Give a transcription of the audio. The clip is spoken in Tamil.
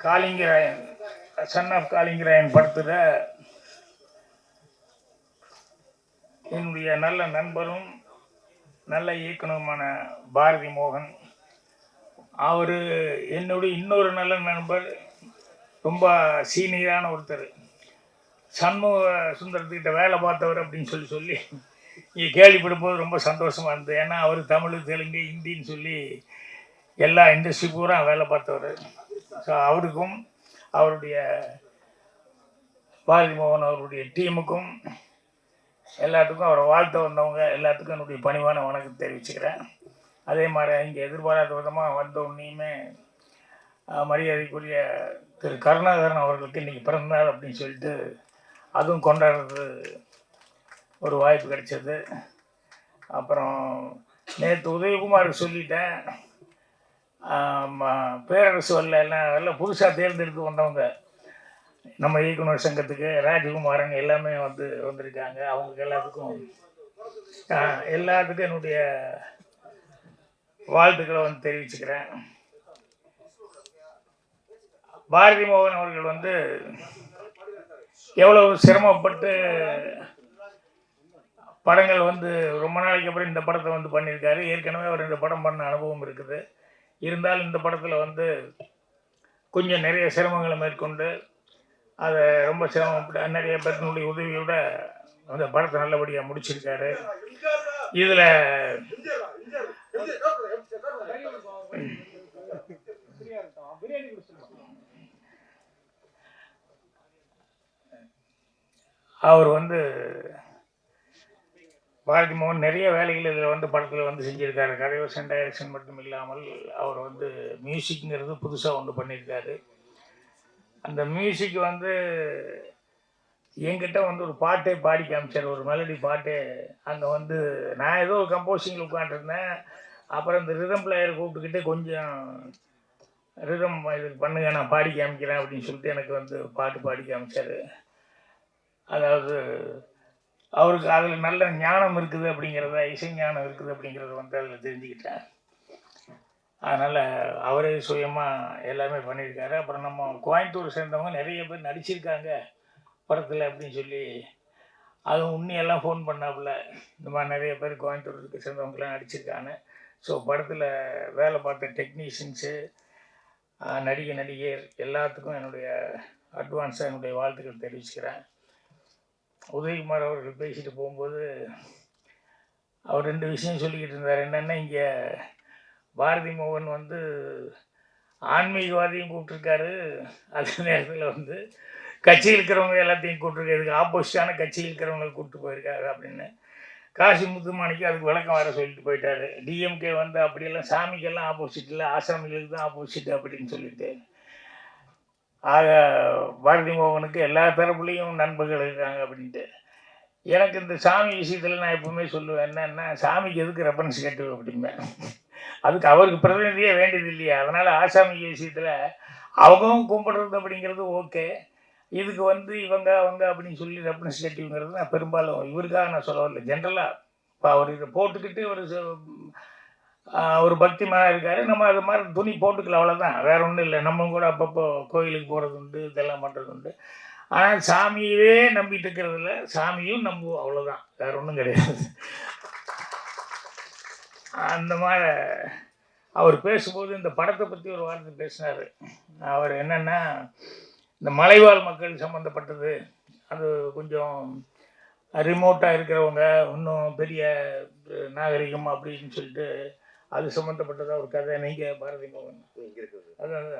காளிங்கராயன், சன் ஆஃப் காளிங்கராயன் படத்தில் என்னுடைய நல்ல நண்பரும் நல்ல இயக்குனருமான பாரதி மோகன், அவர் என்னுடைய இன்னொரு நல்ல நண்பர், ரொம்ப சீனியரான ஒருத்தர், சண்முக சுந்தரத்துக்கிட்ட வேலை பார்த்தவர் அப்படின்னு சொல்லி இங்கே கேள்விப்படும்போது ரொம்ப சந்தோஷமாக இருந்தது. ஏன்னா அவர் தமிழ், தெலுங்கு, ஹிந்தின்னு சொல்லி எல்லா இண்டஸ்ட்ரி பூரா வேலை பார்த்தவர். ஸோ அவருக்கும் அவருடைய பாரதி மோகன் அவருடைய டீமுக்கும் எல்லாத்துக்கும் அவரை வாழ்த்த வந்தவங்க எல்லாத்துக்கும் என்னுடைய பணிவான வணக்கம் தெரிவிச்சுக்கிறேன். அதே மாதிரி இங்கே எதிர்பாராத விதமாக வந்த உடனேயுமே மரியாதைக்குரிய திரு கருணாகரன் அவர்களுக்கு இன்றைக்கி பிறந்தநாள் அப்படின்னு சொல்லிட்டு அதுவும் கொண்டாடுறது ஒரு வாய்ப்பு கிடைச்சது. அப்புறம் நேற்று உதயகுமாருக்கு சொல்லிட்டேன், பேரரசு எல்லாம் புதுசாக தேர்ந்தெடுத்து வந்தவங்க நம்ம இயக்குனர் சங்கத்துக்கு ராஜகுமாரங்க எல்லாமே வந்திருக்காங்க. அவங்களுக்கு எல்லாத்துக்கும் என்னுடைய வாழ்த்துக்களை தெரிவிச்சுக்கிறேன். பாரதி மோகன் அவர்கள் எவ்வளவு சிரமப்பட்டு படங்கள் ரொம்ப நாளைக்கு அப்புறம் இந்த படத்தை பண்ணியிருக்காரு. ஏற்கனவே அவர் இந்த படம் பண்ண அனுபவம் இருக்குது. இருந்தாலும் இந்த படத்தில் கொஞ்சம் நிறைய சிரமங்களை மேற்கொண்டு அதை ரொம்ப சிரமப்பட்டு நிறைய பேருடைய உதவியோட அந்த படத்தை நல்லபடியாக முடிச்சிருக்காரு. இதில் அவர் பாரதி மோகன் நிறைய வேலைகள் இதில் படத்தில் செஞ்சுருக்காரு. கதைவசன் டைரக்ஷன் மட்டும் இல்லாமல் அவர் மியூசிக்ங்கிறது புதுசாக பண்ணியிருக்காரு. அந்த மியூசிக் என்கிட்ட ஒரு பாட்டே பாடி காமிச்சார், ஒரு மெலடி பாட்டே. அங்கே நான் ஏதோ கம்போசிங்கில் உட்காந்துருந்தேன். அப்புறம் இந்த ரிதம் பிளேயரை கூப்பிட்டுக்கிட்டு கொஞ்சம் ரிதம் இதுக்கு பண்ணுங்க, நான் பாடி காமிக்கிறேன் அப்படின்னு சொல்லிட்டு எனக்கு பாட்டு பாடி காமிச்சார். அதாவது அவருக்கு அதில் நல்ல ஞானம் இருக்குது அப்படிங்கிறத, இசை ஞானம் இருக்குது அப்படிங்கிறத அதில் தெரிஞ்சுக்கிட்டேன். அதனால் அவரே சுயமாக எல்லாமே பண்ணியிருக்காரு. அப்புறம் நம்ம கோயம்புத்தூர் சேர்ந்தவங்க நிறைய பேர் நடிச்சிருக்காங்க படத்தில் அப்படின்னு சொல்லி அதுவும் உன்னியெல்லாம் ஃபோன் பண்ணாப்புல. இந்த மாதிரி நிறைய பேர் கோயம்புத்தூருக்கு சேர்ந்தவங்களாம் நடிச்சிருக்காங்க. ஸோ படத்தில் வேலை பார்த்த டெக்னீஷியன்ஸு, நடிகர் எல்லாத்துக்கும் என்னுடைய அட்வான்ஸாக என்னுடைய வாழ்த்துக்கள் தெரிவிச்சுக்கிறேன். உதயகுமார் அவர்கள் பேசிட்டு போகும்போது அவர் 2 விஷயம் சொல்லிக்கிட்டு இருந்தார். என்னென்னா, இங்கே பாரதி மோகன் ஆன்மீகவாதியும் கூப்பிட்ருக்காரு, அதே நேரத்தில் கட்சியில் இருக்கிறவங்க எல்லாத்தையும் கூப்பிட்ருக்காரு, ஆப்போசிட்டான கட்சியில் இருக்கிறவங்களை கூப்பிட்டு போயிருக்காரு அப்படின்னு காசி முத்துமாணிக்கு அதுக்கு விளக்கம் வேறு சொல்லிட்டு போயிட்டார். டிஎம்கே அப்படியெல்லாம் சாமிக்கெல்லாம் ஆப்போசிட் இல்லை, ஆசாமிகளுக்கு தான் ஆப்போசிட் அப்படின்னு சொல்லிட்டு. ஆக பாரதி மோகனுக்கு எல்லா தரப்புலேயும் நண்பர்கள் இருக்காங்க அப்படின்ட்டு. எனக்கு இந்த சாமி விஷயத்தில் நான் எப்பவுமே சொல்லுவேன், என்னன்னா சாமிக்கு எதுக்கு ரெஃபரன்ஸ் கேட்டு அப்படிம்பேன். அதுக்கு அவருக்கு பிரதிநிதியே வேண்டியது இல்லையா? அதனால் ஆசாமி விஷயத்தில் அவங்களும் கும்பிடுறது அப்படிங்கிறது ஓகே. இதுக்கு இவங்க அப்படின்னு சொல்லி ரெஃபரன்ஸ் கேட்டிங்கிறது நான் பெரும்பாலும் இவருக்காக நான் சொல்லவில்லை, ஜென்ரலாக. இப்போ அவர் இதை போட்டுக்கிட்டு ஒரு பக்தி மேலே இருக்கார். நம்ம அது மாதிரி துணி போட்டுக்கலாம், அவ்வளோதான், வேறு ஒன்றும் இல்லை. நம்ம கூட அப்பப்போ கோயிலுக்கு போகிறது உண்டு, இதெல்லாம் பண்ணுறது உண்டு. ஆனால் சாமியவே நம்பிட்டு இருக்கிறதில்ல, சாமியும் நம்புவோம், அவ்வளோதான், வேறு ஒன்றும் கிடையாது. அந்த மாதிரி அவர் பேசும்போது இந்த படத்தை பற்றி ஒரு வார்த்தை பேசினார். அவர் என்னென்னா, இந்த மலைவாழ் மக்கள் சம்மந்தப்பட்டது, அது கொஞ்சம் ரிமோட்டாக இருக்கிறவங்க, இன்னும் பெரிய நாகரிகம் அப்படின்னு சொல்லிட்டு அது சம்மந்தப்பட்டதாக ஒரு கதை. நீங்கள் பாரதி மோகன் அதான்